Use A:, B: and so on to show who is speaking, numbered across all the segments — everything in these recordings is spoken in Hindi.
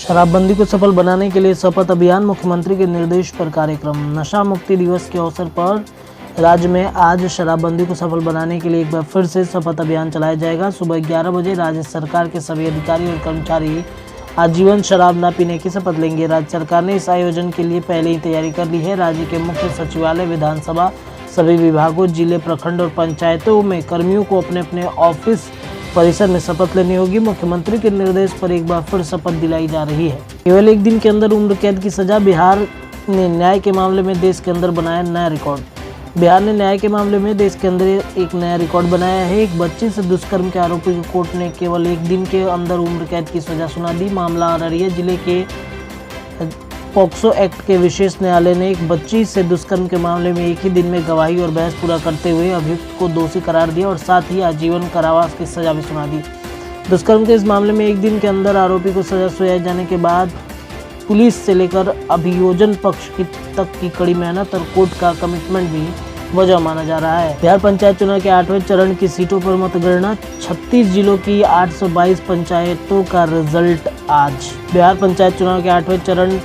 A: शराबबंदी को सफल बनाने के लिए शपथ अभियान, मुख्यमंत्री के निर्देश पर कार्यक्रम। नशा मुक्ति दिवस के अवसर पर राज्य में आज शराबबंदी को सफल बनाने के लिए एक बार फिर से शपथ अभियान चलाया जाएगा। सुबह 11 बजे राज्य सरकार के सभी अधिकारी और कर्मचारी आजीवन शराब न पीने की शपथ लेंगे। राज्य सरकार ने इस आयोजन के लिए पहले ही तैयारी कर ली है। राज्य के मुख्य सचिवालय, विधानसभा, सभी विभागों, जिले, प्रखंड और पंचायतों में कर्मियों को अपने अपने ऑफिस परिसर में शपथ लेनी होगी। मुख्यमंत्री के निर्देश पर एक बार फिर शपथ दिलाई जा रही है। केवल एक दिन के अंदर उम्र कैद की सजा। बिहार ने न्याय के मामले में देश के अंदर बनाया नया रिकॉर्ड। बिहार ने न्याय के मामले में देश के अंदर एक नया रिकॉर्ड बनाया है। एक बच्ची से दुष्कर्म के आरोपी को कोर्ट ने केवल एक दिन के अंदर उम्र कैद की सजा सुना दी। मामला अररिया जिले के पॉक्सो एक्ट के विशेष न्यायालय ने एक बच्ची से दुष्कर्म के मामले में एक ही दिन में गवाही और बहस पूरा करते हुए अभियुक्त को दोषी करार दिया और साथ ही आजीवन कारावास की सजा भी सुना दी। दुष्कर्म के इस मामले में एक दिन के अंदर आरोपी को सजा सुनाए जाने के बाद पुलिस से लेकर अभियोजन पक्ष तक की कड़ी मेहनत और कोर्ट का कमिटमेंट भी वजह माना जा रहा है। बिहार पंचायत चुनाव के 8वें चरण की सीटों पर मतगणना। 36 जिलों की 822 पंचायतों का रिजल्ट आज। बिहार पंचायत चुनाव के 8वें चरण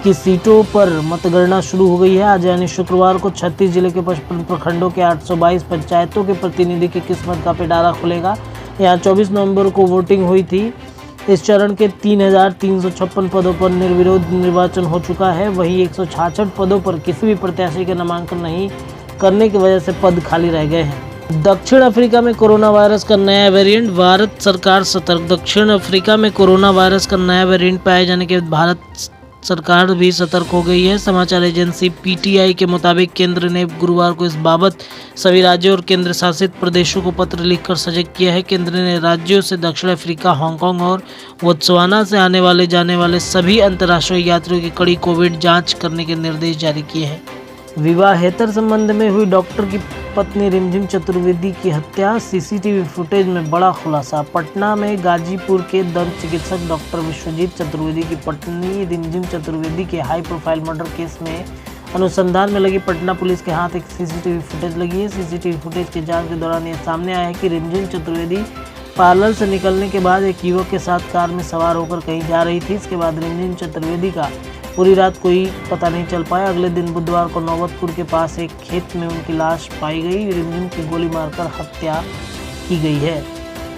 A: की सीटों पर मतगणना शुरू हो गई है। आज यानी शुक्रवार को 36 जिले के 55 प्रखंडों के 822 पंचायतों के प्रतिनिधि की किस्मत का पिटारा खुलेगा। यहाँ 24 नवंबर को वोटिंग हुई थी। इस चरण के 3356 पदों पर निर्विरोध निर्वाचन हो चुका है। वहीं 166 पदों पर किसी भी प्रत्याशी के नामांकन नहीं करने की वजह से पद खाली रह गए हैं। दक्षिण अफ्रीका में कोरोना वायरस का नया वेरिएंट, भारत सरकार सतर्क। दक्षिण अफ्रीका में कोरोना वायरस का नया वेरिएंट पाए जाने के बाद भारत सरकार भी सतर्क हो गई है। समाचार एजेंसी पीटीआई के मुताबिक केंद्र ने गुरुवार को इस बाबत सभी राज्यों और केंद्र शासित प्रदेशों को पत्र लिखकर सजग किया है। केंद्र ने राज्यों से दक्षिण अफ्रीका, हांगकांग और बोत्सवाना से आने जाने वाले सभी अंतर्राष्ट्रीय यात्रियों की कड़ी कोविड जांच करने के निर्देश जारी किए हैं। विवाहेतर संबंध में हुई डॉक्टर की पत्नी रिमझिम चतुर्वेदी की हत्या, सीसीटीवी फुटेज में बड़ा खुलासा। पटना में गाजीपुर के दंत चिकित्सक डॉक्टर विश्वजीत चतुर्वेदी की पत्नी रिमझिम चतुर्वेदी के हाई प्रोफाइल मर्डर केस में अनुसंधान में लगी पटना पुलिस के हाथ एक सीसीटीवी फुटेज लगी है। सीसीटीवी फुटेज की जांच के दौरान यह सामने आया है कि रिमझिम चतुर्वेदी पार्लर से निकलने के बाद एक युवक के साथ कार में सवार होकर कहीं जा रही थी। इसके बाद रिमझिम चतुर्वेदी का पूरी रात कोई पता नहीं चल पाया। अगले दिन बुधवार को नौबतपुर के पास एक खेत में उनकी लाश पाई गई। रिमझिम की गोली मारकर हत्या की गई है।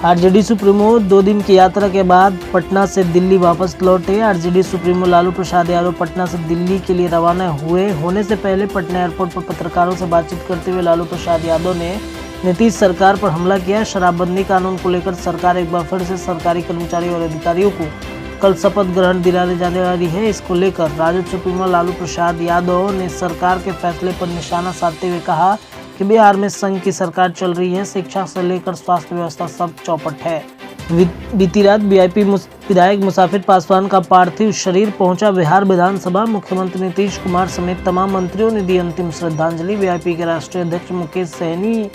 A: आरजेडी सुप्रीमो 2 दिन की यात्रा के बाद पटना से दिल्ली वापस लौटे। आरजेडी सुप्रीमो लालू प्रसाद यादव पटना से दिल्ली के लिए रवाना होने से पहले पटना एयरपोर्ट पर पत्रकारों से बातचीत करते हुए लालू प्रसाद यादव ने नीतीश सरकार पर हमला किया। शराबबंदी कानून को लेकर सरकार एक बार फिर से सरकारी कर्मचारियों और अधिकारियों को कल शपथ ग्रहण दिलाने जाने वाली है। इसको लेकर राजद सुप्रीमो लालू प्रसाद यादव ने सरकार के फैसले पर निशाना साधते हुए कहा कि बिहार में संघ की सरकार चल रही है। शिक्षा से लेकर स्वास्थ्य व्यवस्था सब चौपट है। बीती रात वीआईपी विधायक मुसाफिर पासवान का पार्थिव शरीर पहुंचा बिहार विधानसभा। मुख्यमंत्री नीतीश कुमार समेत तमाम मंत्रियों ने दी अंतिम श्रद्धांजलि। वीआईपी के राष्ट्रीय अध्यक्ष मुकेश सहनी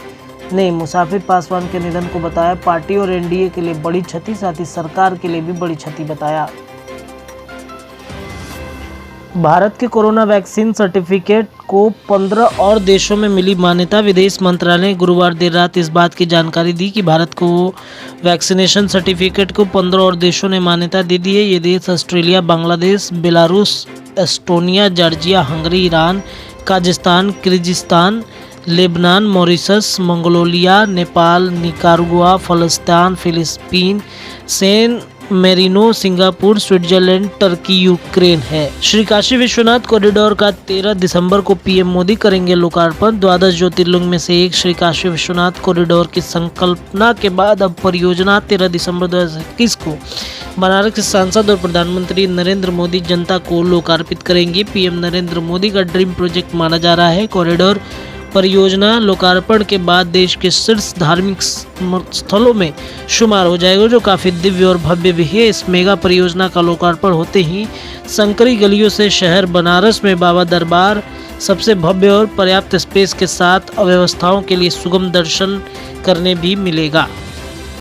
A: ने मुसाफिर पासवान के निधन को बताया पार्टी और एनडीए के लिए बड़ी क्षति, साथ ही सरकार के लिए भी बड़ी क्षति बताया। भारत के कोरोना वैक्सीन सर्टिफिकेट को 15 और देशों में मिली मान्यता। विदेश मंत्रालय ने गुरुवार देर रात इस बात की जानकारी दी कि भारत को वैक्सीनेशन सर्टिफिकेट को 15 और देशों ने मान्यता दे दी है। ये देश Australia, Bangladesh, Belarus, Estonia, Georgia, Hungary, Iran, Kazakhstan, Kyrgyzstan, Lebanon, Mauritius, Mongolia, Nepal, Nicaragua, Palestine, Philippine, San Marino, Singapore, Switzerland, Turkey, Ukraine है। श्री काशी विश्वनाथ कॉरिडोर का 13 दिसंबर को पीएम मोदी करेंगे लोकार्पण। 12 ज्योतिर्लिंग में से एक श्री काशी विश्वनाथ कॉरिडोर की संकल्पना के बाद अब परियोजना 13 दिसंबर 2021 को बनारस के सांसद और प्रधानमंत्री नरेंद्र मोदी जनता को लोकार्पित करेंगे। पीएम नरेंद्र मोदी का ड्रीम प्रोजेक्ट माना जा रहा है। कॉरिडोर परियोजना लोकार्पण के बाद देश के शीर्ष धार्मिक स्थलों में शुमार हो जाएगा, जो काफ़ी दिव्य और भव्य भी है। इस मेगा परियोजना का लोकार्पण होते ही संकरी गलियों से शहर बनारस में बाबा दरबार सबसे भव्य और पर्याप्त स्पेस के साथ अव्यवस्थाओं के लिए सुगम दर्शन करने भी मिलेगा।